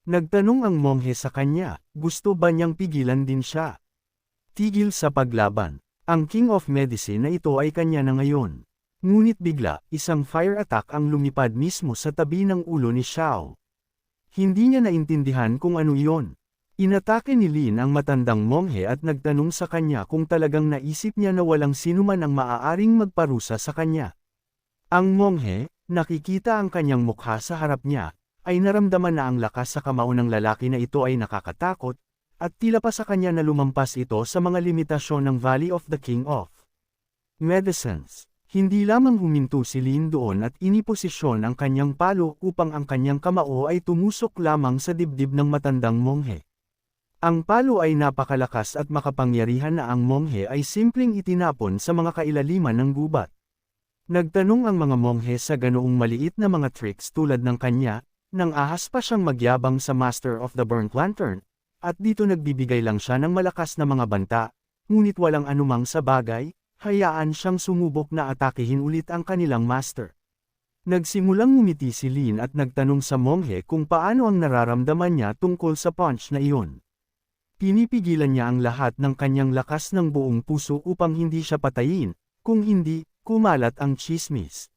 Nagtanong ang monghe sa kanya, gusto ba niyang pigilan din siya? Tigil sa paglaban. Ang King of Medicine na ito ay kanya na ngayon. Ngunit bigla, isang fire attack ang lumipad mismo sa tabi ng ulo ni Xiao. Hindi niya naintindihan kung ano iyon. Inatake ni Lin ang matandang monghe at nagtanong sa kanya kung talagang naisip niya na walang sinuman ang maaaring magparusa sa kanya. Ang monghe, nakikita ang kanyang mukha sa harap niya, ay naramdaman na ang lakas sa kamao ng lalaki na ito ay nakakatakot, at tila pa sa kanya na lumampas ito sa mga limitasyon ng Valley of the King of Medicines. Hindi lamang huminto si Lin doon at iniposisyon ang kanyang palo upang ang kanyang kamao ay tumusok lamang sa dibdib ng matandang monghe. Ang palo ay napakalakas at makapangyarihan na ang monghe ay simpleng itinapon sa mga kailaliman ng gubat. Nagtanong ang mga monghe sa ganoong maliit na mga tricks tulad ng kanya, nang ahas pa siyang magyabang sa Master of the Burnt Lantern, at dito nagbibigay lang siya ng malakas na mga banta, ngunit walang anumang sa bagay, hayaan siyang sumubok na atakihin ulit ang kanilang master. Nagsimulang ngumiti si Lin at nagtanong sa monghe kung paano ang nararamdaman niya tungkol sa punch na iyon. Pinipigilan niya ang lahat ng kanyang lakas ng buong puso upang hindi siya patayin, kung hindi, kumalat ang chismis.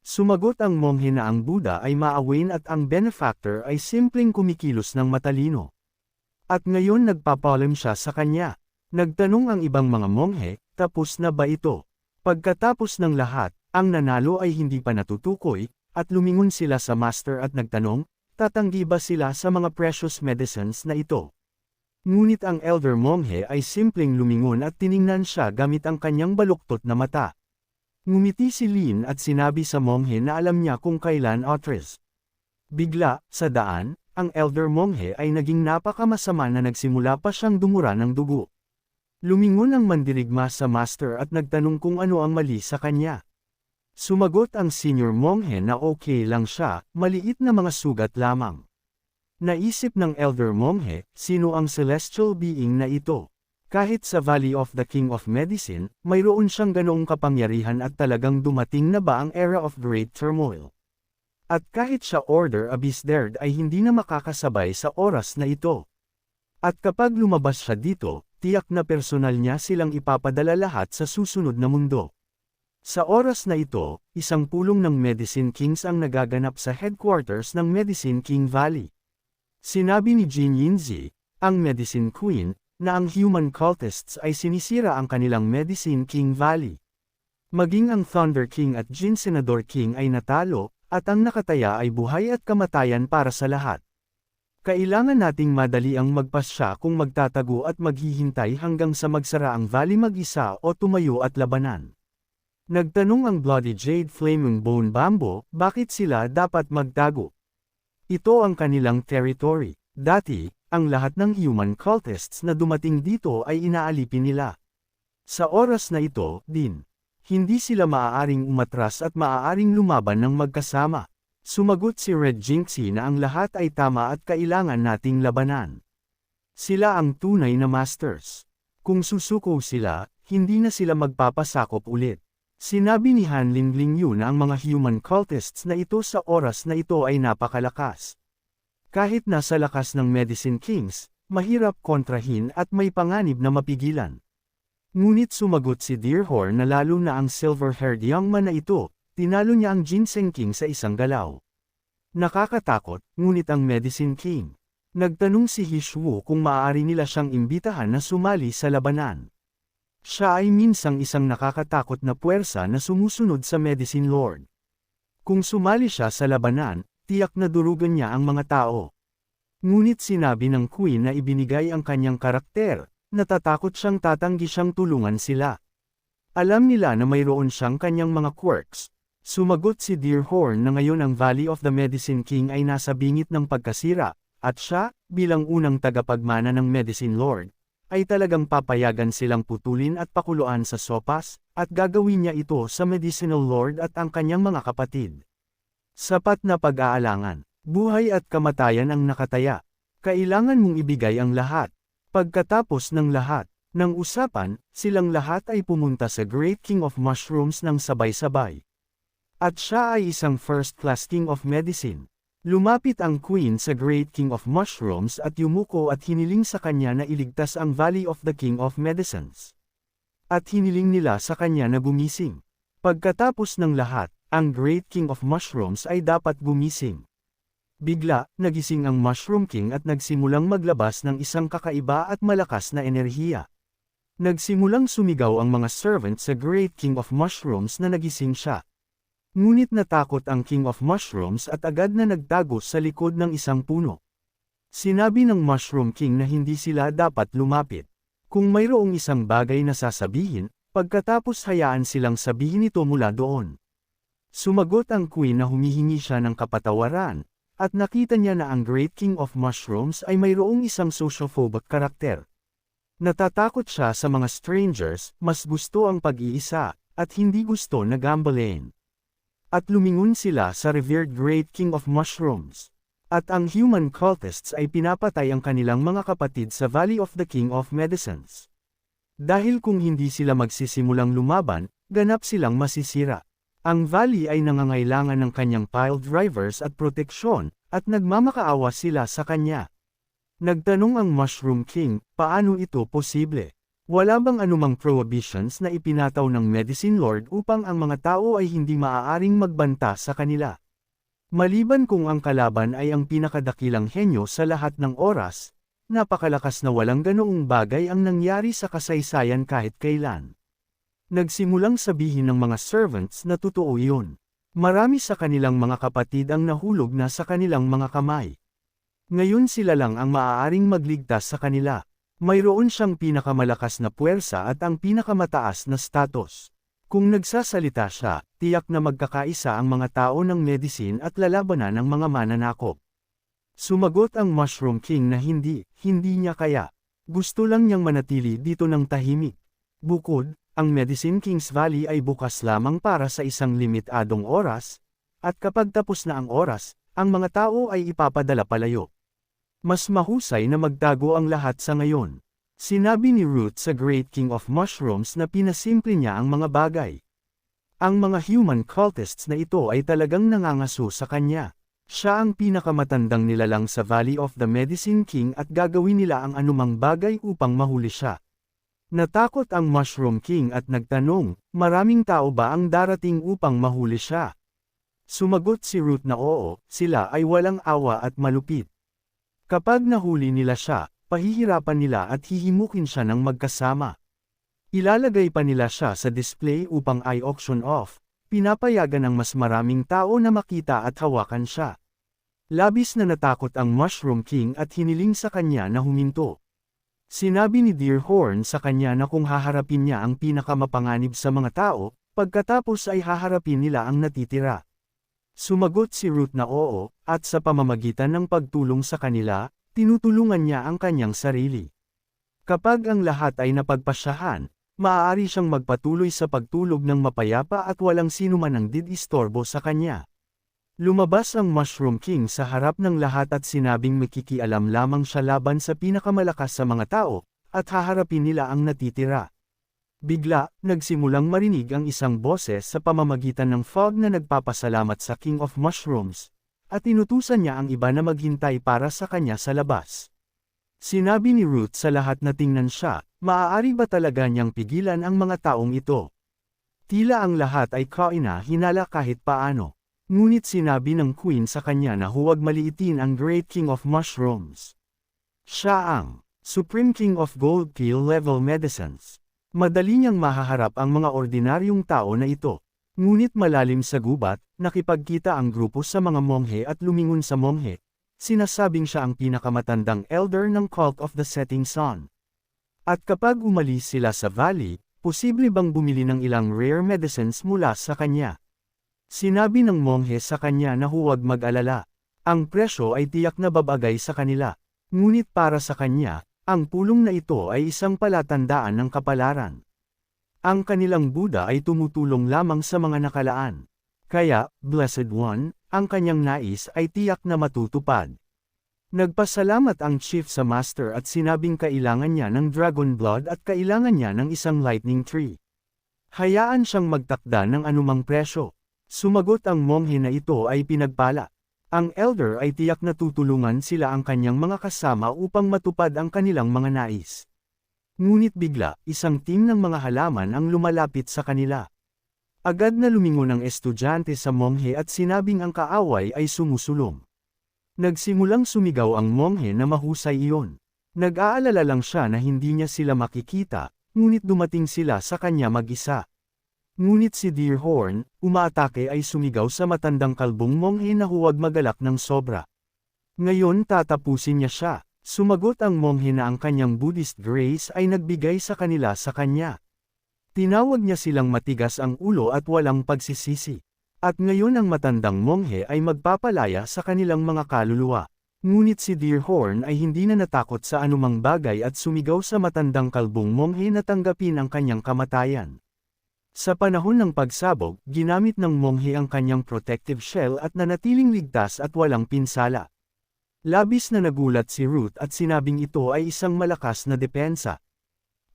Sumagot ang monghe na ang Buddha ay maawin at ang benefactor ay simpleng kumikilos ng matalino. At ngayon nagpapalim siya sa kanya. Nagtanong ang ibang mga monghe, tapos na ba ito? Pagkatapos ng lahat, ang nanalo ay hindi pa natutukoy, at lumingon sila sa master at nagtanong, tatanggi ba sila sa mga precious medicines na ito? Ngunit ang elder monghe ay simpleng lumingon at tiningnan siya gamit ang kanyang baluktot na mata. Ngumiti si Lin at sinabi sa monghe na alam niya kung kailan otres. Bigla, sa daan, ang elder monghe ay naging napakamasama na nagsimula pa siyang dumura ng dugo. Lumingon ang mandirigma sa master at nagtanong kung ano ang mali sa kanya. Sumagot ang senior monghe na okay lang siya, maliit na mga sugat lamang. Naisip ng elder monghe, sino ang celestial being na ito? Kahit sa Valley of the King of Medicine, mayroon siyang ganoong kapangyarihan at talagang dumating na ba ang era of great turmoil. At kahit siya Order Abyss Dared ay hindi na makakasabay sa oras na ito. At kapag lumabas siya dito, tiyak na personal niya silang ipapadala lahat sa susunod na mundo. Sa oras na ito, isang pulong ng Medicine Kings ang nagaganap sa headquarters ng Medicine King Valley. Sinabi ni Jin Yinzi, ang Medicine Queen, na ang human cultists ay sinisira ang kanilang Medicine King Valley. Maging ang Thunder King at Jin Senador King ay natalo, at ang nakataya ay buhay at kamatayan para sa lahat. Kailangan nating madali ang magpasya kung magtatago at maghihintay hanggang sa magsara ang valley mag-isa o tumayo at labanan. Nagtanong ang Bloody Jade Flaming Bone Bambo, bakit sila dapat magtago? Ito ang kanilang territory. Dati, ang lahat ng human cultists na dumating dito ay inaalipin nila. Sa oras na ito, din, hindi sila maaaring umatras at maaaring lumaban ng magkasama. Sumagot si Red Jinxie na ang lahat ay tama at kailangan nating labanan. Sila ang tunay na masters. Kung susuko sila, hindi na sila magpapasakop ulit. Sinabi ni Han Linglingyu na ang mga human cultists na ito sa oras na ito ay napakalakas. Kahit nasa lakas ng Medicine Kings, mahirap kontrahin at may panganib na mapigilan. Ngunit sumagot si Deerhorn na lalo na ang silver-haired young man na ito, tinalo niya ang Ginseng King sa isang galaw. Nakakatakot, ngunit ang Medicine King. Nagtanong si Hishwu kung maaari nila siyang imbitahan na sumali sa labanan. Siya ay minsang isang nakakatakot na puwersa na sumusunod sa Medicine Lord. Kung sumali siya sa labanan, tiyak na durugan niya ang mga tao. Ngunit sinabi ng Queen na ibinigay ang kanyang karakter, natatakot siyang tatanggi siyang tulungan sila. Alam nila na mayroon siyang kanyang mga quirks. Sumagot si Deerhorn na ngayon ang Valley of the Medicine King ay nasa bingit ng pagkasira, at siya, bilang unang tagapagmana ng Medicine Lord, ay talagang papayagan silang putulin at pakuluan sa sopas, at gagawin niya ito sa Medicinal Lord at ang kanyang mga kapatid. Sapat na pag-aalangan, buhay at kamatayan ang nakataya. Kailangan mong ibigay ang lahat. Pagkatapos ng lahat, ng usapan, silang lahat ay pumunta sa Great King of Mushrooms ng sabay-sabay. At siya ay isang first-class King of Medicine. Lumapit ang Queen sa Great King of Mushrooms at yumuko at hiniling sa kanya na iligtas ang Valley of the King of Medicines. At hiniling nila sa kanya na gumising. Pagkatapos ng lahat, ang Great King of Mushrooms ay dapat gumising. Bigla, nagising ang Mushroom King at nagsimulang maglabas ng isang kakaiba at malakas na enerhiya. Nagsimulang sumigaw ang mga servant sa Great King of Mushrooms na nagising siya. Ngunit natakot ang King of Mushrooms at agad na nagtago sa likod ng isang puno. Sinabi ng Mushroom King na hindi sila dapat lumapit. Kung mayroong isang bagay na sasabihin, pagkatapos hayaan silang sabihin ito mula doon. Sumagot ang Queen na humihingi siya ng kapatawaran, at nakita niya na ang Great King of Mushrooms ay mayroong isang sociophobic karakter. Natatakot siya sa mga strangers, mas gusto ang pag-iisa, at hindi gusto na gambalain. At lumingon sila sa revered Great King of Mushrooms. At ang human cultists ay pinapatay ang kanilang mga kapatid sa Valley of the King of Medicines. Dahil kung hindi sila magsisimulang lumaban, ganap silang masisira. Ang valley ay nangangailangan ng kanyang pile drivers at proteksyon, at nagmamakaawa sila sa kanya. Nagtanong ang Mushroom King, paano ito posible? Wala bang anumang prohibitions na ipinataw ng Medicine Lord upang ang mga tao ay hindi maaaring magbanta sa kanila? Maliban kung ang kalaban ay ang pinakadakilang henyo sa lahat ng oras, napakalakas na walang ganoong bagay ang nangyari sa kasaysayan kahit kailan. Nagsimulang sabihin ng mga servants na totoo iyon. Marami sa kanilang mga kapatid ang nahulog na sa kanilang mga kamay. Ngayon sila lang ang maaaring magligtas sa kanila. Mayroon siyang pinakamalakas na puwersa at ang pinakamataas na status. Kung nagsasalita siya, tiyak na magkakaisa ang mga tao ng medicine at lalabanan ng mga mananakop. Sumagot ang Mushroom King na hindi niya kaya. Gusto lang niyang manatili dito ng tahimik. Bukod, ang Medicine King's Valley ay bukas lamang para sa isang limitadong oras, at kapag tapos na ang oras, ang mga tao ay ipapadala palayo. Mas mahusay na magtago ang lahat sa ngayon. Sinabi ni Ruth sa Great King of Mushrooms na pinasimple niya ang mga bagay. Ang mga human cultists na ito ay talagang nangangaso sa kanya. Siya ang pinakamatandang nilalang sa Valley of the Medicine King at gagawin nila ang anumang bagay upang mahuli siya. Natakot ang Mushroom King at nagtanong, maraming tao ba ang darating upang mahuli siya? Sumagot si Ruth na oo, sila ay walang awa at malupit. Kapag nahuli nila siya, pahihirapan nila at hihimukin siya ng magkasama. Ilalagay pa nila siya sa display upang i-auction off, pinapayagan ng mas maraming tao na makita at hawakan siya. Labis na natakot ang Mushroom King at hiniling sa kanya na huminto. Sinabi ni Deerhorn sa kanya na kung haharapin niya ang pinakamapanganib sa mga tao, pagkatapos ay haharapin nila ang natitira. Sumagot si Ruth na oo, at sa pamamagitan ng pagtulong sa kanila, tinutulungan niya ang kanyang sarili. Kapag ang lahat ay napagpasyahan, maaari siyang magpatuloy sa pagtulog ng mapayapa at walang sinuman ang didistorbo sa kanya. Lumabas ang Mushroom King sa harap ng lahat at sinabing makikialam lamang siya laban sa pinakamalakas sa mga tao, at haharapin nila ang natitira. Bigla, nagsimulang marinig ang isang boses sa pamamagitan ng fog na nagpapasalamat sa King of Mushrooms, at inutusan niya ang iba na maghintay para sa kanya sa labas. Sinabi ni Ruth sa lahat na tingnan siya, maaari ba talaga niyang pigilan ang mga taong ito? Tila ang lahat ay kaina-hinala kahit paano. Ngunit sinabi ng Queen sa kanya na huwag maliitin ang Great King of Mushrooms. Siya ang Supreme King of Gold Pill Level Medicines. Madali niyang mahaharap ang mga ordinaryong tao na ito. Ngunit malalim sa gubat, nakipagkita ang grupo sa mga monghe at lumingon sa monghe. Sinasabing siya ang pinakamatandang elder ng Cult of the Setting Sun. At kapag umalis sila sa valley, posible bang bumili ng ilang rare medicines mula sa kanya? Sinabi ng monghe sa kanya na huwag mag-alala. Ang presyo ay tiyak na babagay sa kanila. Ngunit para sa kanya, ang pulong na ito ay isang palatandaan ng kapalaran. Ang kanilang Buddha ay tumutulong lamang sa mga nakalaan. Kaya, Blessed One, ang kanyang nais ay tiyak na matutupad. Nagpasalamat ang chief sa master at sinabing kailangan niya ng dragon blood at kailangan niya ng isang lightning tree. Hayaan siyang magtakda ng anumang presyo. Sumagot ang monghe na ito ay pinagpala. Ang elder ay tiyak na tutulungan sila ang kanyang mga kasama upang matupad ang kanilang mga nais. Ngunit bigla, isang team ng mga halaman ang lumalapit sa kanila. Agad na lumingon ang estudyante sa monghe at sinabing ang kaaway ay sumusulong. Nagsimulang sumigaw ang monghe na mahusay iyon. Nag-aalala lang siya na hindi niya sila makikita, ngunit dumating sila sa kanya mag-isa. Ngunit si Deerhorn, umaatake ay sumigaw sa matandang kalbong monghe na huwag magalak ng sobra. Ngayon tatapusin niya siya. Sumagot ang monghe na ang kanyang Buddhist grace ay nagbigay sa kanila sa kanya. Tinawag niya silang matigas ang ulo at walang pagsisisi. At ngayon ang matandang monghe ay magpapalaya sa kanilang mga kaluluwa. Ngunit si Deerhorn ay hindi na natakot sa anumang bagay at sumigaw sa matandang kalbong monghe na tanggapin ang kanyang kamatayan. Sa panahon ng pagsabog, ginamit ng monghe ang kanyang protective shell at nanatiling ligtas at walang pinsala. Labis na nagulat si Ruth at sinabing ito ay isang malakas na depensa.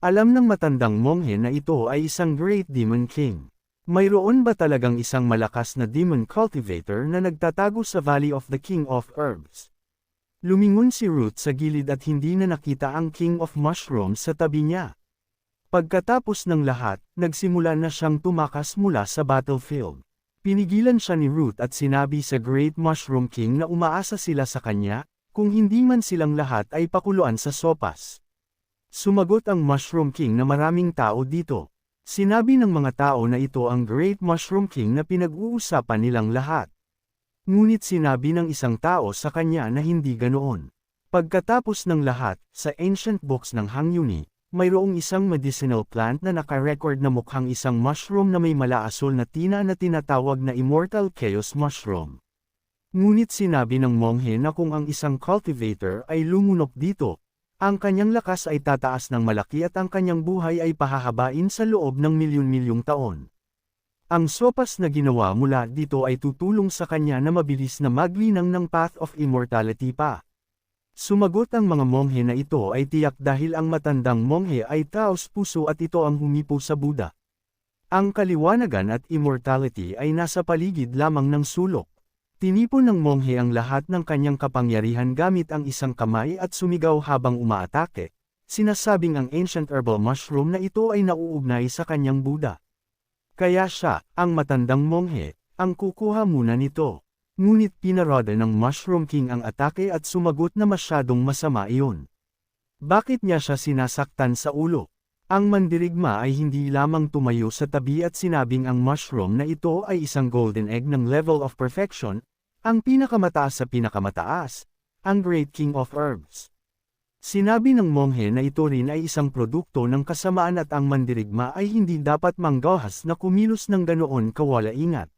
Alam ng matandang monghe na ito ay isang Great Demon King. Mayroon ba talagang isang malakas na Demon Cultivator na nagtatago sa Valley of the King of Herbs? Lumingon si Ruth sa gilid at hindi na nakita ang King of Mushrooms sa tabi niya. Pagkatapos ng lahat, nagsimula na siyang tumakas mula sa battlefield. Pinigilan siya ni Ruth at sinabi sa Great Mushroom King na umaasa sila sa kanya, kung hindi man silang lahat ay pakuluan sa sopas. Sumagot ang Mushroom King na maraming tao dito. Sinabi ng mga tao na ito ang Great Mushroom King na pinag-uusapan nilang lahat. Ngunit sinabi ng isang tao sa kanya na hindi ganoon. Pagkatapos ng lahat, sa ancient books ng Hangyuni, mayroong isang medicinal plant na nakarecord na mukhang isang mushroom na may malaasol na tina na tinatawag na Immortal Chaos Mushroom. Ngunit sinabi ng monghe na kung ang isang cultivator ay lumunok dito, ang kanyang lakas ay tataas ng malaki at ang kanyang buhay ay pahahabain sa loob ng milyon-milyong taon. Ang sopas na ginawa mula dito ay tutulong sa kanya na mabilis na maglinang ng Path of Immortality pa. Sumagot ang mga monghe na ito ay tiyak dahil ang matandang monghe ay taos puso at ito ang humipo sa Buddha. Ang kaliwanagan at immortality ay nasa paligid lamang ng sulok. Tinipon ng monghe ang lahat ng kanyang kapangyarihan gamit ang isang kamay at sumigaw habang umaatake, sinasabing ang ancient herbal mushroom na ito ay nauugnay sa kanyang Buddha. Kaya siya, ang matandang monghe, ang kukuha muna nito. Ngunit pinaroda ng Mushroom King ang atake at sumagot na masyadong masama iyon. Bakit niya siya sinasaktan sa ulo? Ang mandirigma ay hindi lamang tumayo sa tabi at sinabing ang mushroom na ito ay isang golden egg ng level of perfection, ang pinakamataas sa pinakamataas, ang Great King of Herbs. Sinabi ng monghe na ito rin ay isang produkto ng kasamaan at ang mandirigma ay hindi dapat manggahas na kumilos ng ganoon kawala ingat.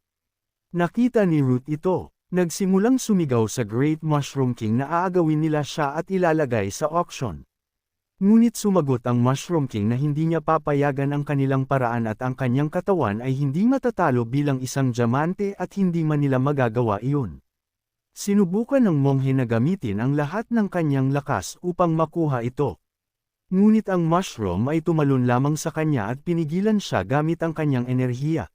Nakita ni Ruth ito, nagsimulang sumigaw sa Great Mushroom King na aagawin nila siya at ilalagay sa auction. Ngunit sumagot ang Mushroom King na hindi niya papayagan ang kanilang paraan at ang kanyang katawan ay hindi matatalo bilang isang diamante at hindi man nila magagawa iyon. Sinubukan ng monghe na gamitin ang lahat ng kanyang lakas upang makuha ito. Ngunit ang mushroom ay tumalon lamang sa kanya at pinigilan siya gamit ang kanyang enerhiya.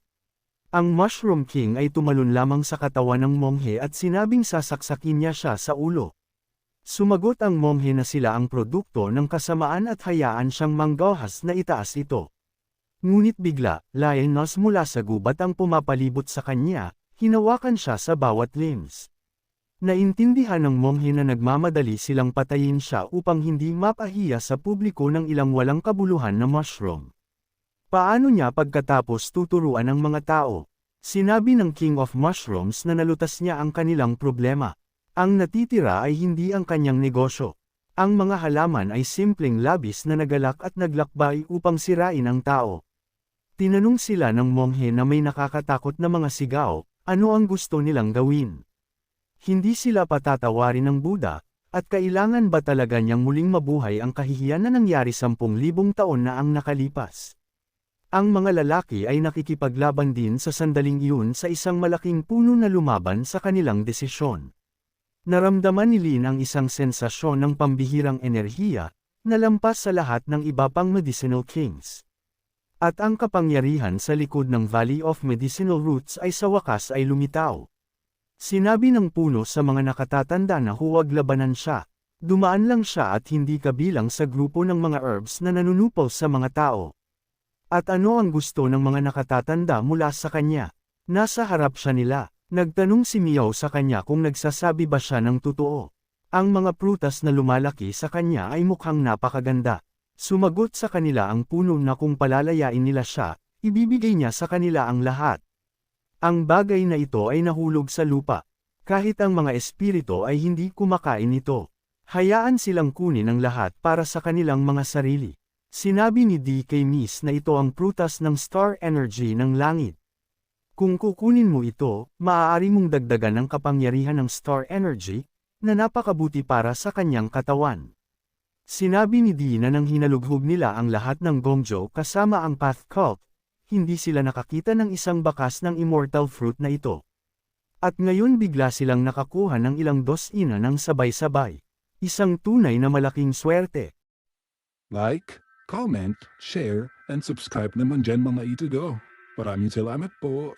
Ang Mushroom King ay tumalon lamang sa katawan ng monghe at sinabing sasaksakin niya siya sa ulo. Sumagot ang monghe na sila ang produkto ng kasamaan at hayaan siyang manggahas na itaas ito. Ngunit bigla, lioness mula sa gubat ang pumapalibot sa kanya, hinawakan siya sa bawat limbs. Naintindihan ng monghe na nagmamadali silang patayin siya upang hindi mapahiya sa publiko ng ilang walang kabuluhan na mushroom. Paano niya pagkatapos tuturuan ang mga tao? Sinabi ng King of Mushrooms na nalutas niya ang kanilang problema. Ang natitira ay hindi ang kanyang negosyo. Ang mga halaman ay simpleng labis na nagalak at naglakbay upang sirain ang tao. Tinanong sila ng monghe na may nakakatakot na mga sigaw, ano ang gusto nilang gawin? Hindi sila patatawarin ng Buddha, at kailangan ba talaga niyang muling mabuhay ang kahihiyan na nangyari 10,000 taon na ang nakalipas? Ang mga lalaki ay nakikipaglaban din sa sandaling iyon sa isang malaking puno na lumaban sa kanilang desisyon. Naramdaman ni Lin ang isang sensasyon ng pambihirang enerhiya, na lampas sa lahat ng iba pang medicinal kings. At ang kapangyarihan sa likod ng Valley of Medicinal Roots ay sa wakas ay lumitaw. Sinabi ng puno sa mga nakatatanda na huwag labanan siya. Dumaan lang siya at hindi kabilang sa grupo ng mga herbs na nanunupol sa mga tao. At ano ang gusto ng mga nakatatanda mula sa kanya? Nasa harap siya nila. Nagtanong si Meow sa kanya kung nagsasabi ba siya ng totoo. Ang mga prutas na lumalaki sa kanya ay mukhang napakaganda. Sumagot sa kanila ang puno na kung palalayain nila siya, ibibigay niya sa kanila ang lahat. Ang bagay na ito ay nahulog sa lupa. Kahit ang mga espiritu ay hindi kumakain nito. Hayaan silang kunin ang lahat para sa kanilang mga sarili. Sinabi ni DK Miss na ito ang prutas ng star energy ng langit. Kung kukunin mo ito, maaari mong dagdagan ang kapangyarihan ng star energy, na napakabuti para sa kanyang katawan. Sinabi ni Dee na nang hinalughog nila ang lahat ng Gongjo kasama ang Path Cult, hindi sila nakakita ng isang bakas ng immortal fruit na ito. At ngayon bigla silang nakakuha ng ilang dosina ng sabay-sabay. Isang tunay na malaking swerte. Like, comment, share, and subscribe naman dyan mga ito go. Maraming salamat po.